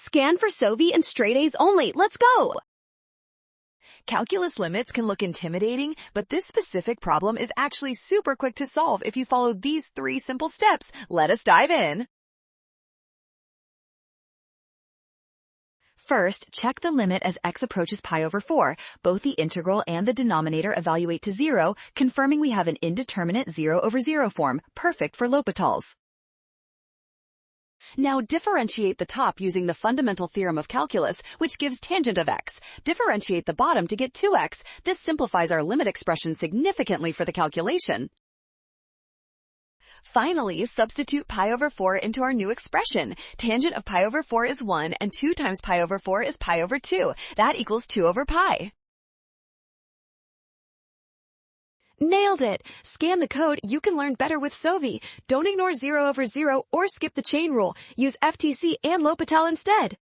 Scan for SOVI and straight A's only. Let's go! Calculus limits can look intimidating, but this specific problem is actually super quick to solve if you follow these 3 simple steps. Let us dive in. First, check the limit as x approaches pi over 4. Both the integral and the denominator evaluate to 0, confirming we have an indeterminate 0 over 0 form, perfect for L'Hopital's. Now differentiate the top using the Fundamental Theorem of Calculus, which gives tangent of x. Differentiate the bottom to get 2x. This simplifies our limit expression significantly for the calculation. Finally, substitute pi over 4 into our new expression. Tangent of pi over 4 is 1, and 2 times pi over 4 is pi over 2. That equals 2 over pi. Nailed it! Scan the code. You can learn better with SOVI. Don't ignore 0 over 0 or skip the chain rule. Use FTC and L'Hopital instead.